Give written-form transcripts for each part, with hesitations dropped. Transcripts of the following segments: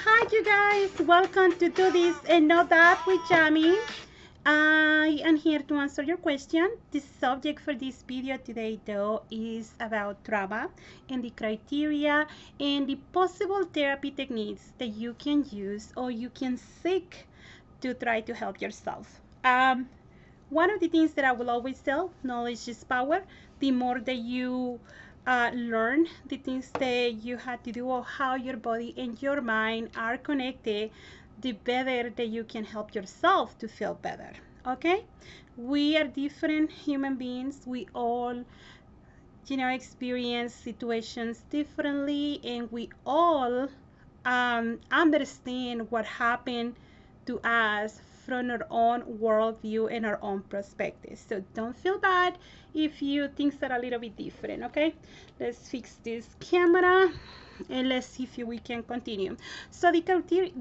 Hi you guys, welcome to Do This and Know That with Jamie. I am here to answer your question. The subject for this video today though is about trauma and the criteria and the possible therapy techniques that you can use or you can seek to try to help yourself. One of the things that I will always tell, knowledge is power. The more that you learn the things that you had to do or how your body and your mind are connected, the better that you can help yourself to feel better. Okay? We are different human beings. We all, experience situations differently, and we all understand what happened to us from our own worldview and our own perspective. So don't feel bad if you things are a little bit different, okay? Let's fix this camera and let's see if we can continue. So the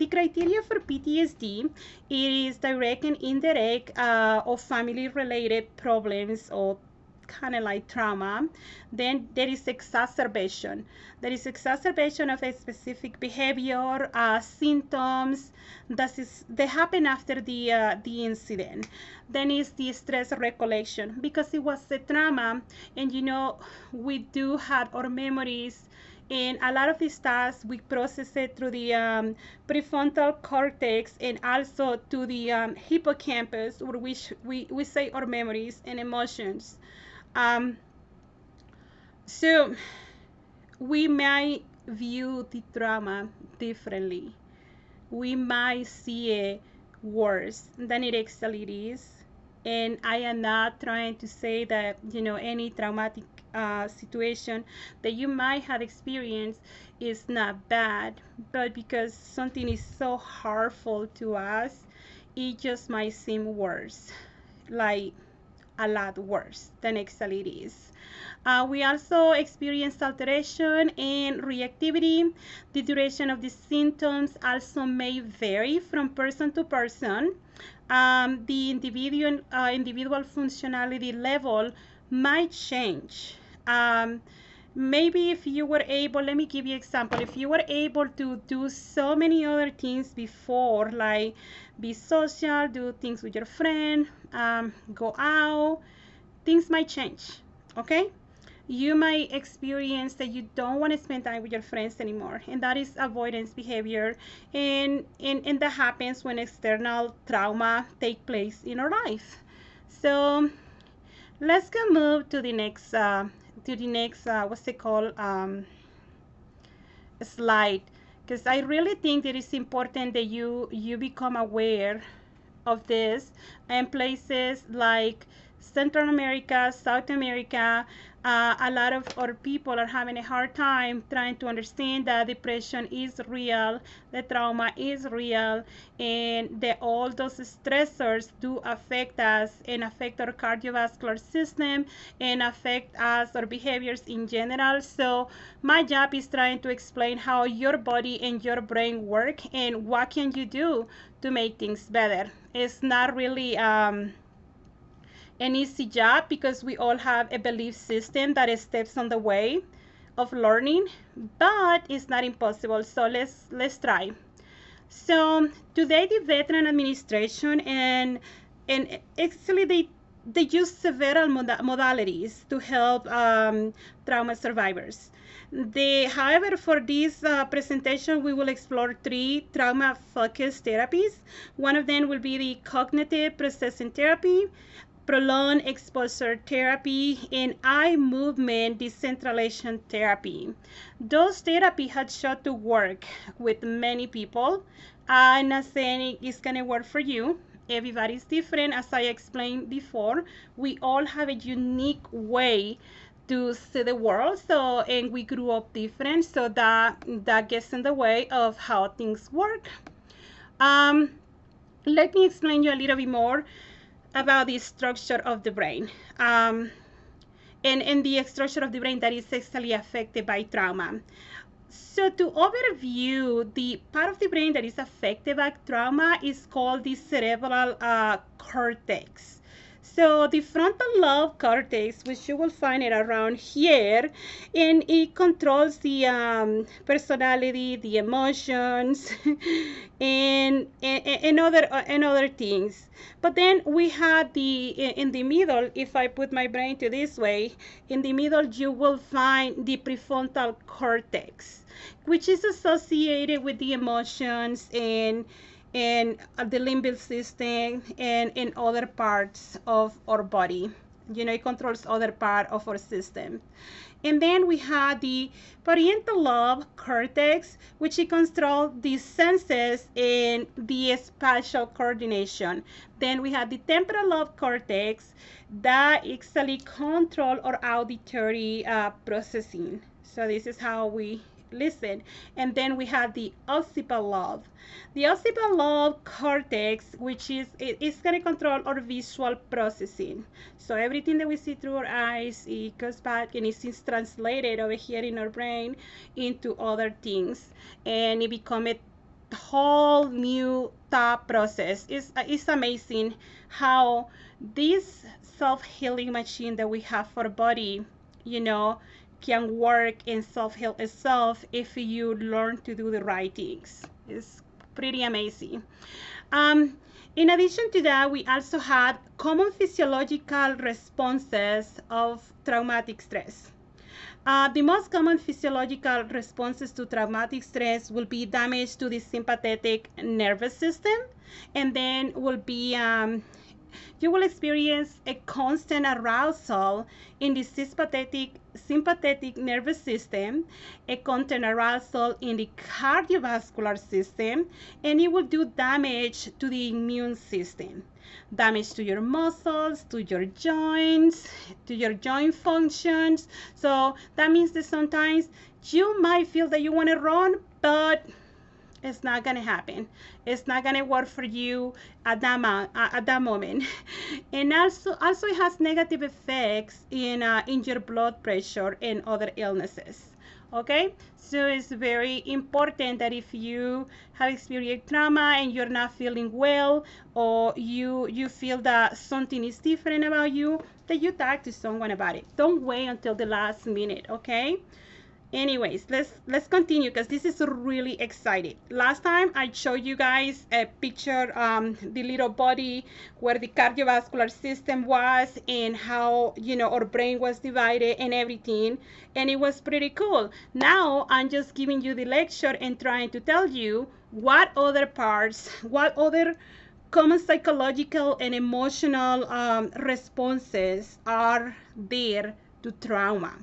criteria for PTSD, it is direct and indirect or family related problems or kind of like trauma. Then there is exacerbation. There is exacerbation of a specific behavior, symptoms that happen after the incident. Then is the stress recollection, because it was a trauma, and we do have our memories, and a lot of these tasks we process it through the prefrontal cortex and also to the hippocampus, where we say our memories and emotions. Um, so we might view the trauma differently. We might see it worse than it actually is. And I am not trying to say that, any traumatic situation that you might have experienced is not bad, but because something is so harmful to us, it just might seem worse. Like a lot worse than actually it is. We also experience alteration and reactivity. The duration of the symptoms also may vary from person to person. The individual functionality level might change. Maybe if you were able, let me give you an example, if you were able to do so many other things before, like be social, do things with your friend, go out, things might change. Okay, you might experience that you don't want to spend time with your friends anymore, and that is avoidance behavior, and that happens when external trauma take place in our life. So let's go move to the next what's it called, slide, because I really think that it's important that you become aware of this. And places like Central America, South America, a lot of our people are having a hard time trying to understand that depression is real, the trauma is real, and that all those stressors do affect us and affect our cardiovascular system and affect us, our behaviors in general. So my job is trying to explain how your body and your brain work and what can you do to make things better. It's not really an easy job, because we all have a belief system that is steps on the way of learning, but it's not impossible. So let's try. So today the Veteran Administration and actually they use several modalities to help trauma survivors. However, for this presentation, we will explore 3 trauma-focused therapies. One of them will be the cognitive processing therapy, prolonged exposure therapy, and eye movement decentralization therapy. Those therapies have shown to work with many people. I'm not saying it's going to work for you. Everybody's different. As I explained before, we all have a unique way to see the world, so, and we grew up different, so that gets in the way of how things work. Let me explain you a little bit more about the structure of the brain, and the structure of the brain that is actually affected by trauma. So to overview, the part of the brain that is affected by trauma is called the cerebral cortex. So the frontal lobe cortex, which you will find it around here, and it controls the personality, the emotions, and other things. But then we have in the middle, if I put my brain to this way, in the middle you will find the prefrontal cortex, which is associated with the emotions and the limbic system and in other parts of our body. You know, it controls other part of our system. And then we have the parietal lobe cortex, which it controls the senses and the spatial coordination. Then we have the temporal lobe cortex that actually control our auditory processing. So this is how we listen. And then we have the occipital lobe. The occipital lobe cortex, which is going to control our visual processing. So everything that we see through our eyes, it goes back and it's translated over here in our brain into other things, and it becomes a whole new thought process. It's amazing how this self-healing machine that we have for body, you know, can work and self-heal itself if you learn to do the right things. It's pretty amazing. In addition to that, we also had common physiological responses of traumatic stress. The most common physiological responses to traumatic stress will be damage to the sympathetic nervous system, and then will be you will experience a constant arousal in the sympathetic nervous system, a constant arousal in the cardiovascular system, and it will do damage to the immune system, damage to your muscles, to your joints, to your joint functions. So that means that sometimes you might feel that you want to run, but it's not gonna happen. It's not gonna work for you at that moment. And also it has negative effects in your blood pressure and other illnesses. Okay, so it's very important that if you have experienced trauma and you're not feeling well, or you feel that something is different about you, that you talk to someone about it. Don't wait until the last minute. Okay. Anyways, let's continue, because this is really exciting. Last time I showed you guys a picture, the little body where the cardiovascular system was, and how, you know, our brain was divided and everything, and it was pretty cool. Now I'm just giving you the lecture and trying to tell you what other parts, what other common psychological and emotional responses are there to trauma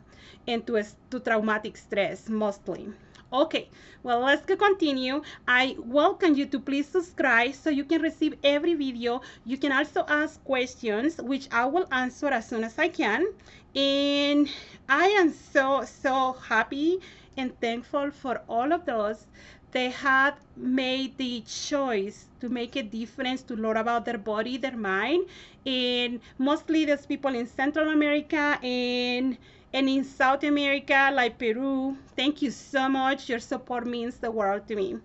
and to traumatic stress mostly. Okay, well, let's continue. I welcome you to please subscribe so you can receive every video. You can also ask questions, which I will answer as soon as I can. And I am so happy and thankful for all of those they had made the choice to make a difference, to learn about their body, their mind, and mostly there's people in Central America and in South America, like Peru. Thank you so much. Your support means the world to me.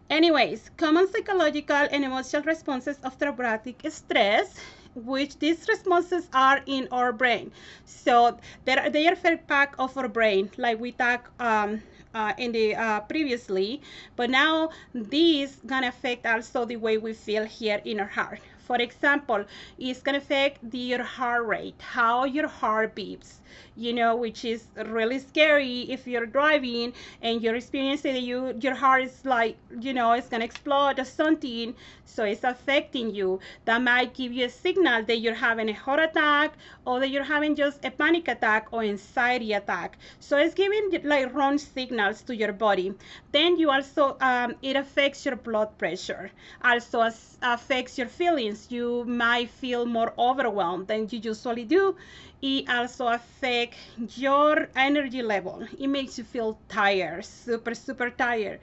Anyways, common psychological and emotional responses of traumatic stress, which these responses are in our brain. So they are fed back of our brain, like we talked in the previously, but now these gonna affect also the way we feel here in our heart. For example, it's gonna affect your heart rate, how your heart beats, you know, which is really scary if you're driving and you're experiencing that your heart is like, you know, it's gonna explode or something. So it's affecting you. That might give you a signal that you're having a heart attack, or that you're having just a panic attack or anxiety attack. So it's giving like wrong signals to your body. Then you also it affects your blood pressure, also affects your feelings. You might feel more overwhelmed than you usually do. It also affects your energy level. It makes you feel tired, super tired.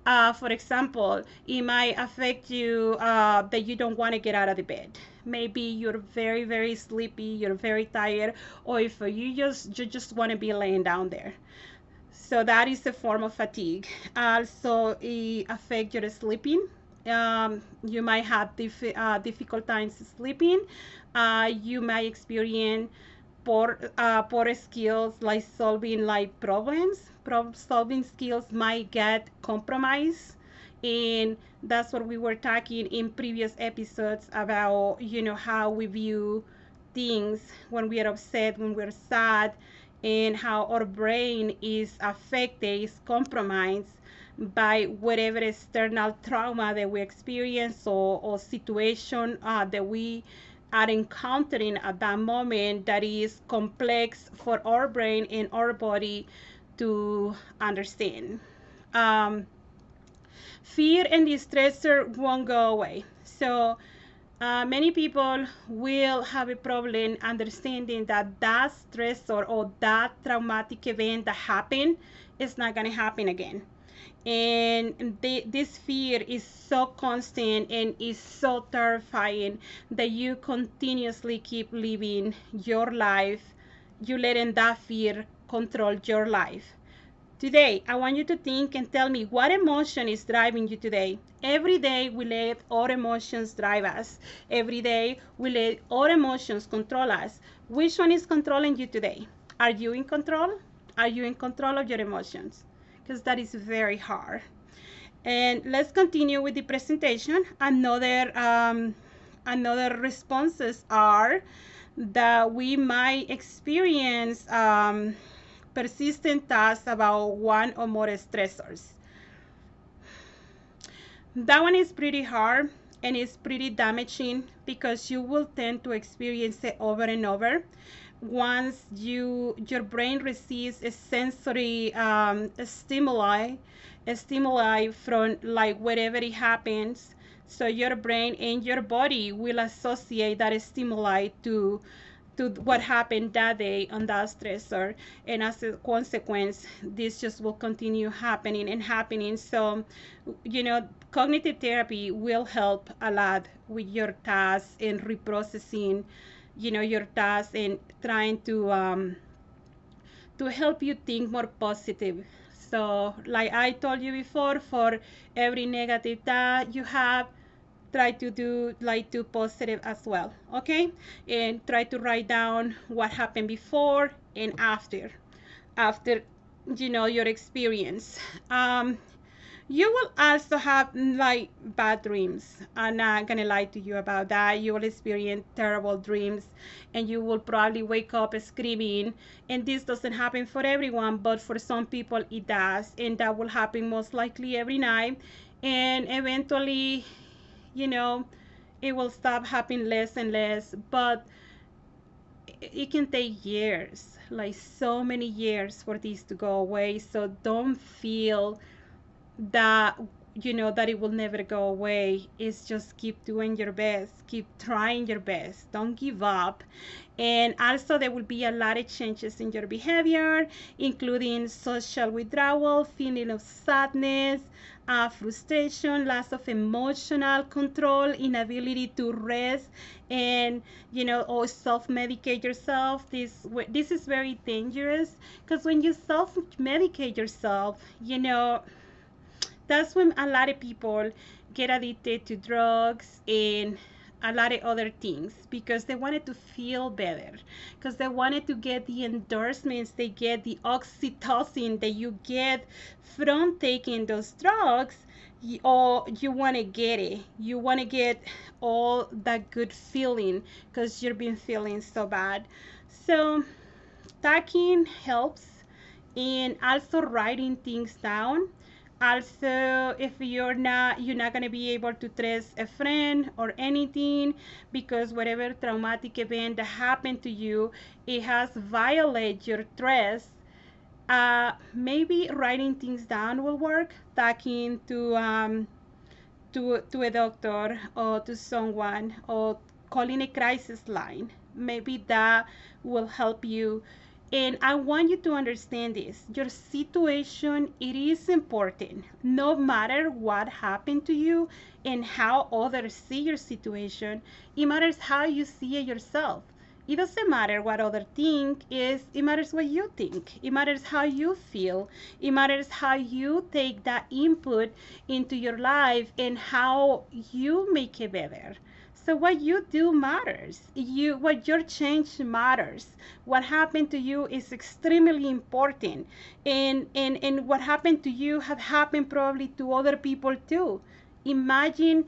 For example, it might affect you that you don't want to get out of the bed. Maybe you're very sleepy, you're very tired, or if you just want to be laying down there. So that is a form of fatigue. Also, it affects your sleeping. You might have difficult times sleeping. You might experience poor skills like solving like problems. Problem solving skills might get compromised, and that's what we were talking in previous episodes about, how we view things when we are upset, when we're sad, and how our brain is affected, is compromised by whatever external trauma that we experience, or situation that we are encountering at that moment, that is complex for our brain and our body to understand. Um, Fear and the stressor won't go away. So many people will have a problem understanding that that stressor or that traumatic event that happened is not going to happen again. And this fear is so constant and is so terrifying that you continuously keep living your life. You letting that fear control your life. Today, I want you to think and tell me what emotion is driving you today. Every day, we let our emotions drive us. Every day, we let our emotions control us. Which one is controlling you today? Are you in control? Are you in control of your emotions? Because that is very hard. And let's continue with the presentation. Another responses are that we might experience persistent thoughts about one or more stressors. That one is pretty hard and it's pretty damaging because you will tend to experience it over and over. Once your brain receives a sensory stimuli from like wherever it happens, so your brain and your body will associate that stimuli to what happened that day on that stressor, and as a consequence this just will continue happening and happening. So cognitive therapy will help a lot with your tasks and reprocessing your tasks and trying to help you think more positive. So like I told you before, for every negative thought you have, try to do like do positive as well, okay? And try to write down what happened before and after your experience. You will also have like bad dreams. I'm not gonna lie to you about that. You will experience terrible dreams and you will probably wake up screaming. And this doesn't happen for everyone, but for some people it does. And that will happen most likely every night. And eventually, you know, it will stop happening less and less. But it can take years, like so many years for this to go away. So don't feel that that it will never go away. It's just keep doing your best, keep trying your best, don't give up. And also there will be a lot of changes in your behavior, including social withdrawal, feeling of sadness, frustration, loss of emotional control, inability to rest, and or self-medicate yourself. This is very dangerous, because when you self-medicate yourself, that's when a lot of people get addicted to drugs and a lot of other things, because they wanted to feel better, because they wanted to get the endorsements, they get the oxytocin that you get from taking those drugs. Or you want to get it, you want to get all that good feeling because you've been feeling so bad. So talking helps, and also writing things down. Also, if you're not going to be able to trust a friend or anything, because whatever traumatic event that happened to you, it has violated your trust. Maybe writing things down will work. Talking to a doctor or to someone, or calling a crisis line, maybe that will help you. And I want you to understand this. Your situation, it is important. No matter what happened to you and how others see your situation, it matters how you see it yourself. It doesn't matter what others think, it matters what you think. It matters how you feel. It matters how you take that input into your life and how you make it better. So what you do matters. What your change matters. What happened to you is extremely important. And what happened to you have happened probably to other people too. Imagine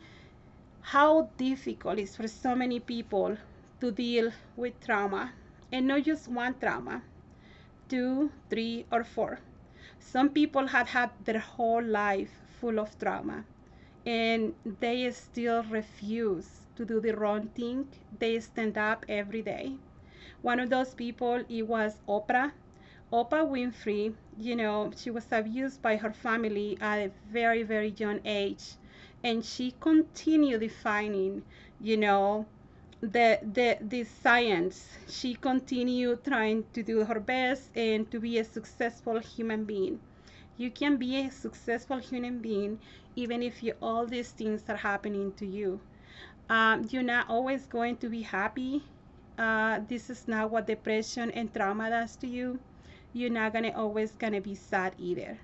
how difficult it is for so many people to deal with trauma, and not just one trauma, two, three, or four. Some people have had their whole life full of trauma, and they still refuse to do the wrong thing. They stand up every day. One of those people, it was Oprah Winfrey. She was abused by her family at a very, very young age, and she continued defining, the science. She continued trying to do her best and to be a successful human being. You can be a successful human being even if all these things are happening to you. You're not always going to be happy. This is not what depression and trauma does to you. You're not always gonna be sad either.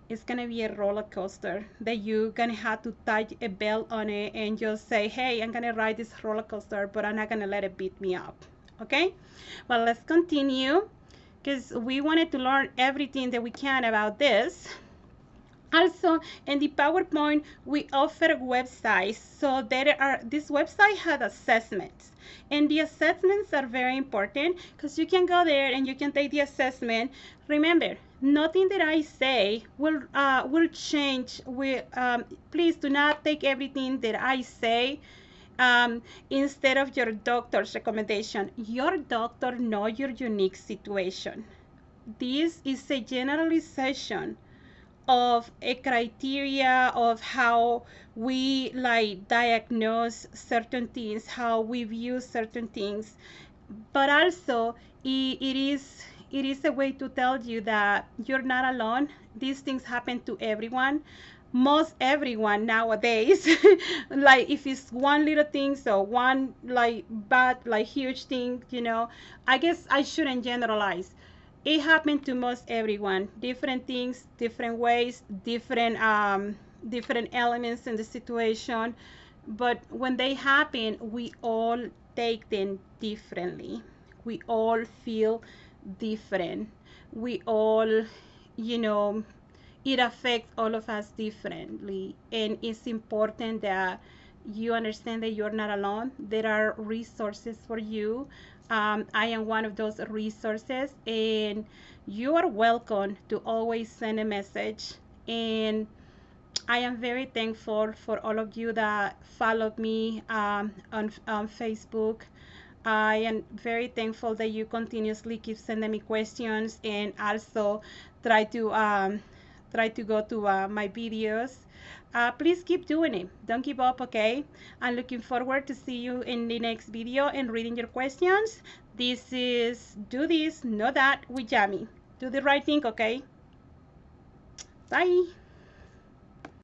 It's gonna be a roller coaster that you're gonna have to tie a belt on it and just say, hey, I'm gonna ride this roller coaster, but I'm not gonna let it beat me up. Okay? Well, let's continue, because we wanted to learn everything that we can about this. Also, in the PowerPoint, we offer websites. So this website has assessments. And the assessments are very important because you can go there and you can take the assessment. Remember, nothing that I say will change. Please do not take everything that I say instead of your doctor's recommendation. Your doctor knows your unique situation. This is a generalization of a criteria of how we diagnose certain things, how we view certain things, but also it is a way to tell you that you're not alone. These things happen to everyone, most everyone nowadays. Like if it's one little thing, so one bad huge thing, I guess I shouldn't generalize. It happened to most everyone. Different things, different ways, different elements in the situation. But when they happen, we all take them differently. We all feel different. We all, it affects all of us differently. And it's important that you understand that you're not alone. There are resources for you. I am one of those resources, and you are welcome to always send a message. And I am very thankful for all of you that followed me on Facebook. I am very thankful that you continuously keep sending me questions, and also try to go to my videos. Please keep doing it. Don't give up, okay? I'm looking forward to see you in the next video and reading your questions. This is Do This, Know That with Yami. Do the right thing, okay? Bye.